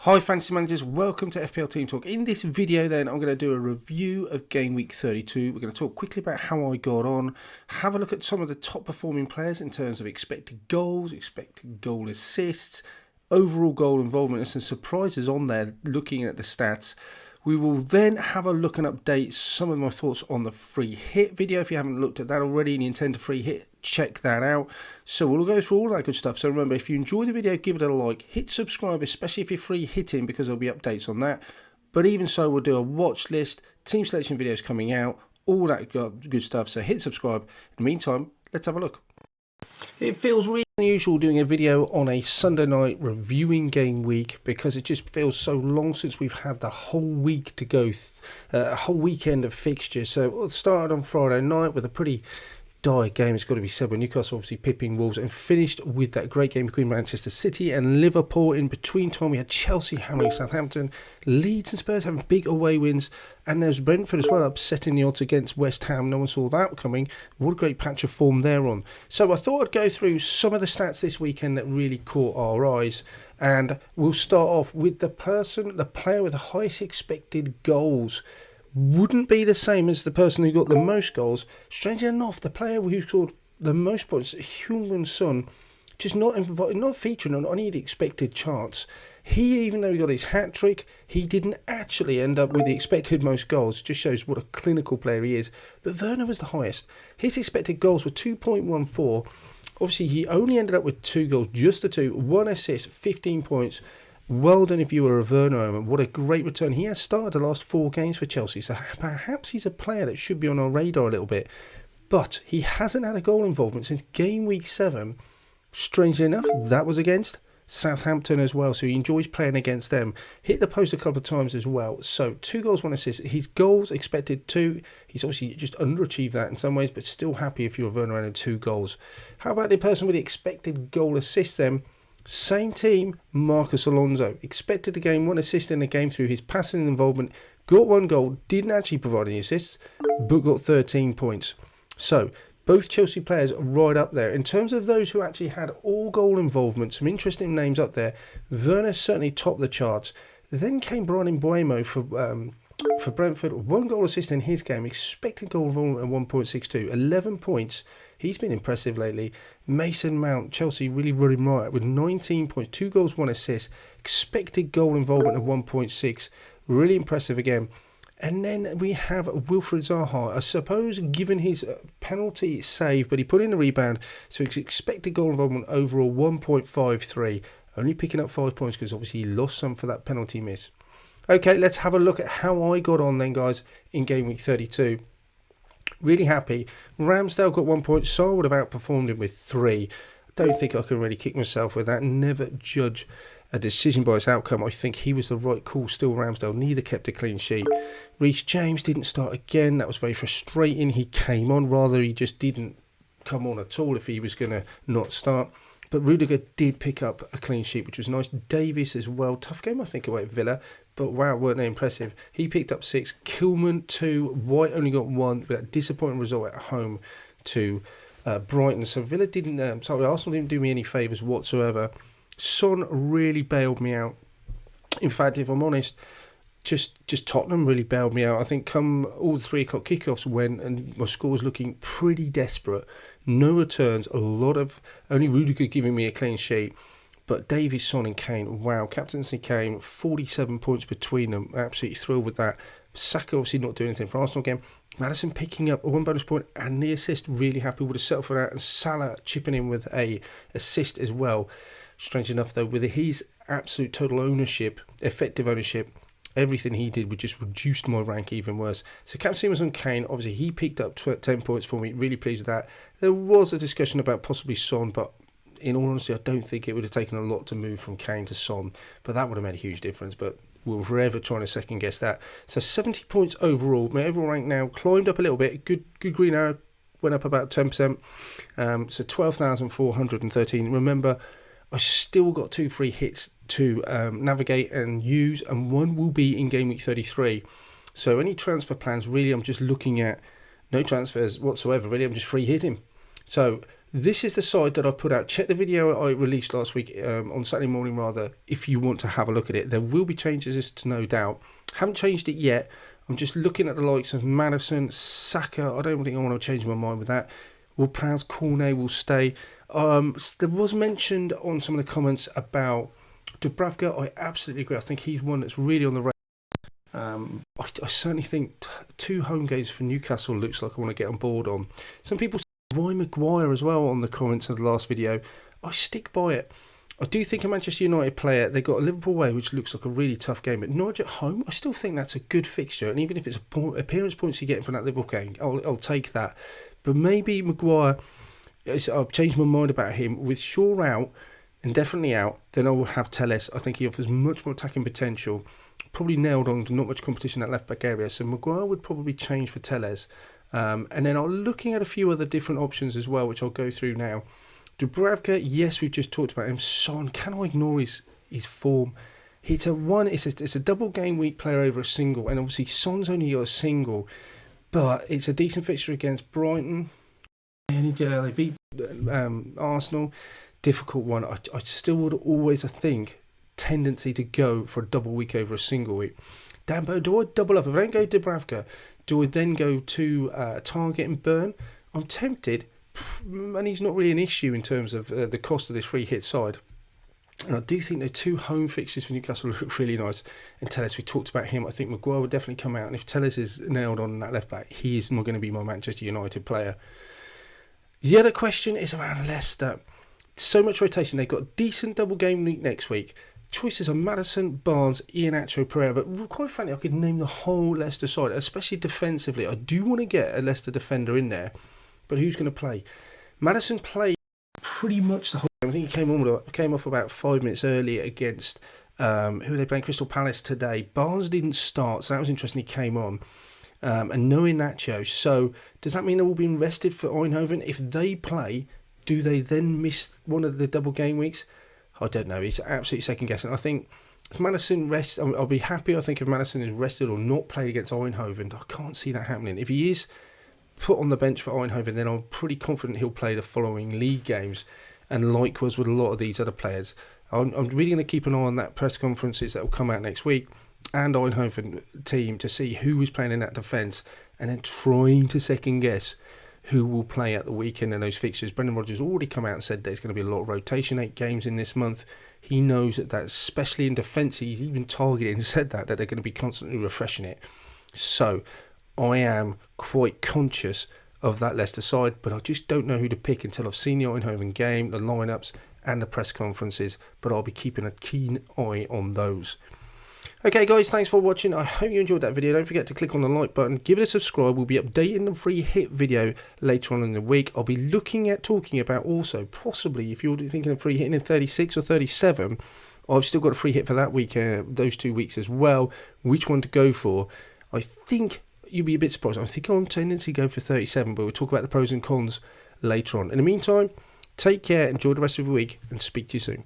Hi Fantasy Managers, welcome to FPL Team Talk. In this video then I'm going to do a review of game week 32. We're going to talk quickly about how I got on, have a look at some of the top performing players in terms of expected goals, expected goal assists, overall goal involvement, and some surprises on there looking at the stats. We will then have a look and update some of my thoughts on the free hit video. If you haven't looked at that already and you intend to free hit, check that out. So we'll go through all that good stuff. So remember, if you enjoy the video, give it a like, hit subscribe, especially if you're free hitting, because there'll be updates on that. But even so, we'll do a watch list, team selection videos coming out, all that good stuff. So hit subscribe. In the meantime, let's have a look. It feels really unusual doing a video on a Sunday night reviewing game week because it just feels so long since we've had the whole week to go, a whole weekend of fixtures. So it started on Friday night with a pretty dire game, it's got to be said, with Newcastle obviously pipping Wolves, and finished with that great game between Manchester City and Liverpool. In between time we had Chelsea hammering Southampton, Leeds and Spurs having big away wins, and there's Brentford as well upsetting the odds against West Ham. No one saw that coming. What a great patch of form they're on. So I thought I'd go through some of the stats this weekend that really caught our eyes, and we'll start off with the player with the highest expected goals. Wouldn't be the same as the person who got the most goals. Strangely enough, the player who scored the most points, Heung-min Son, just not featuring on any of the expected charts. He, even though he got his hat-trick, he didn't actually end up with the expected most goals. Just shows what a clinical player he is. But Werner was the highest. His expected goals were 2.14. Obviously, he only ended up with 2 goals, just the 2, 1 assist, 15 points. Well done if you were a Werner owner. What a great return. He has started the last 4 games for Chelsea, so perhaps he's a player that should be on our radar a little bit. But he hasn't had a goal involvement since game week 7. Strangely enough, that was against Southampton as well, so he enjoys playing against them. Hit the post a couple of times as well. So 2 goals, 1 assist. His goals expected 2. He's obviously just underachieved that in some ways, but still happy if you're a Werner owner, 2 goals. How about the person with the expected goal assist then? Same team, Marcus Alonso. Expected to gain 1 assist in the game through his passing involvement. Got 1 goal, didn't actually provide any assists, but got 13 points. So, both Chelsea players right up there. In terms of those who actually had all goal involvement, some interesting names up there. Werner certainly topped the charts. Then came Brian Mbeumo for Brentford. 1 goal assist in his game. Expected goal involvement at 1.62. 11 points. He's been impressive lately. Mason Mount, Chelsea really running right with 19 points, 2 goals, 1 assist. Expected goal involvement of 1.6. Really impressive again. And then we have Wilfried Zaha. I suppose given his penalty save, but he put in a rebound, so his expected goal involvement overall 1.53. Only picking up 5 points because obviously he lost some for that penalty miss. Okay, let's have a look at how I got on then, guys, in game week 32. Really happy. Ramsdale got 1 point, so I would have outperformed him with 3. I don't think I can really kick myself with that. Never judge a decision by its outcome. I think he was the right call still, Ramsdale. Neither kept a clean sheet. Reece James didn't start again. That was very frustrating. He came on, rather he just didn't come on at all if he was going to not start. But Rudiger did pick up a clean sheet, which was nice. Davies as well. Tough game, I think, away at Villa. But wow, weren't they impressive? He picked up 6. Kilman 2. White only got 1. But a disappointing result at home to Brighton. So Villa didn't... Arsenal didn't do me any favours whatsoever. Son really bailed me out. In fact, if I'm honest, just Tottenham really bailed me out. I think come all the 3 o'clock kickoffs went and my score was looking pretty desperate. No returns. A lot of... Only Rudiger giving me a clean sheet. But Davies, Son and Kane, wow, captaincy Kane, 47 points between them. Absolutely thrilled with that. Saka obviously not doing anything for Arsenal game. Maddison picking up a 1 bonus point and the assist, really happy, would have settled for that. And Salah chipping in with a assist as well. Strange enough though, with his absolute total ownership, effective ownership, everything he did would just reduced my rank even worse. So captain was on Kane. Obviously he picked up 10 points for me, really pleased with that. There was a discussion about possibly Son, but in all honesty, I don't think it would have taken a lot to move from Kane to Son, but that would have made a huge difference. But we're forever trying to second guess that. So 70 points overall. My overall rank now climbed up a little bit. Good green arrow went up about 10%. So 12,413. Remember, I still got 2 free hits to navigate and use, and 1 will be in game week 33. So any transfer plans, really, I'm just looking at no transfers whatsoever. Really, I'm just free hitting. So This is the side that I put out. Check the video I released last week on Saturday morning, rather, if you want to have a look at it. There will be changes, to no doubt. Haven't changed it yet. I'm just looking at the likes of Maddison, Saka. I don't think I want to change my mind with that. Will Prowse, Cornet will stay. There was mentioned on some of the comments about Dubravka. I absolutely agree. I think he's one that's really on the radar. I certainly think 2 home games for Newcastle looks like I want to get on board on. Some people say, why Maguire as well on the comments of the last video? I stick by it. I do think a Manchester United player, they got a Liverpool away, which looks like a really tough game. But Norwich at home, I still think that's a good fixture. And even if it's appearance points you get from that Liverpool game, I'll take that. But maybe Maguire, I've changed my mind about him. With Shaw out and definitely out, then I will have Telles. I think he offers much more attacking potential. Probably nailed on, not much competition in that left back area. So Maguire would probably change for Telles. And then I'm looking at a few other different options as well, which I'll go through now. Dubravka, yes, we've just talked about him. Son, can I ignore his form? It's a double game week player over a single, and obviously Son's only got a single, but it's a decent fixture against Brighton. And they beat Arsenal. Difficult one. I still would always, I think, tendency to go for a double week over a single week. Dambo, do I double up? If I don't go Dubravka, do I then go to Target and Burn? I'm tempted. Money's not really an issue in terms of the cost of this free hit side. And I do think the 2 home fixtures for Newcastle look really nice. And Telles, we talked about him. I think Maguire would definitely come out. And if Telles is nailed on that left back, he is not going to be my Manchester United player. The other question is around Leicester. So much rotation. They've got a decent double game week next week. Choices are Maddison, Barnes, Iheanacho, Pereira. But quite frankly, I could name the whole Leicester side, especially defensively. I do want to get a Leicester defender in there. But who's going to play? Maddison played pretty much the whole game. I think he came off about 5 minutes early against who are they playing? Crystal Palace today. Barnes didn't start, so that was interesting. He came on. And no Iheanacho. So does that mean they're all being rested for Eindhoven? If they play, do they then miss one of the double game weeks? I don't know. It's absolutely second guessing. I think if Maddison rests, I'll be happy. I think if Maddison is rested or not played against Eindhoven, I can't see that happening. If he is put on the bench for Eindhoven, then I'm pretty confident he'll play the following league games. And likewise with a lot of these other players. I'm really going to keep an eye on that press conferences that will come out next week and Eindhoven team to see who is playing in that defence, and then trying to second guess who will play at the weekend in those fixtures. Brendan Rodgers already come out and said there's going to be a lot of rotation, 8 games in this month. He knows that especially in defence, he's even targeted and said that they're going to be constantly refreshing it. So I am quite conscious of that Leicester side, but I just don't know who to pick until I've seen the Eindhoven game, the lineups and the press conferences, but I'll be keeping a keen eye on those. Okay guys, thanks for watching. I hope you enjoyed that video. Don't forget to click on the like button, give it a subscribe. We'll be updating the free hit video later on in the week. I'll be looking at talking about also possibly, if you're thinking of free hitting in 36 or 37, I've still got a free hit for that week, those 2 weeks as well, which one to go for. I think you'll be a bit surprised. I think I'm tendency to go for 37, but we'll talk about the pros and cons later on. In the meantime, take care, enjoy the rest of the week, and speak to you soon.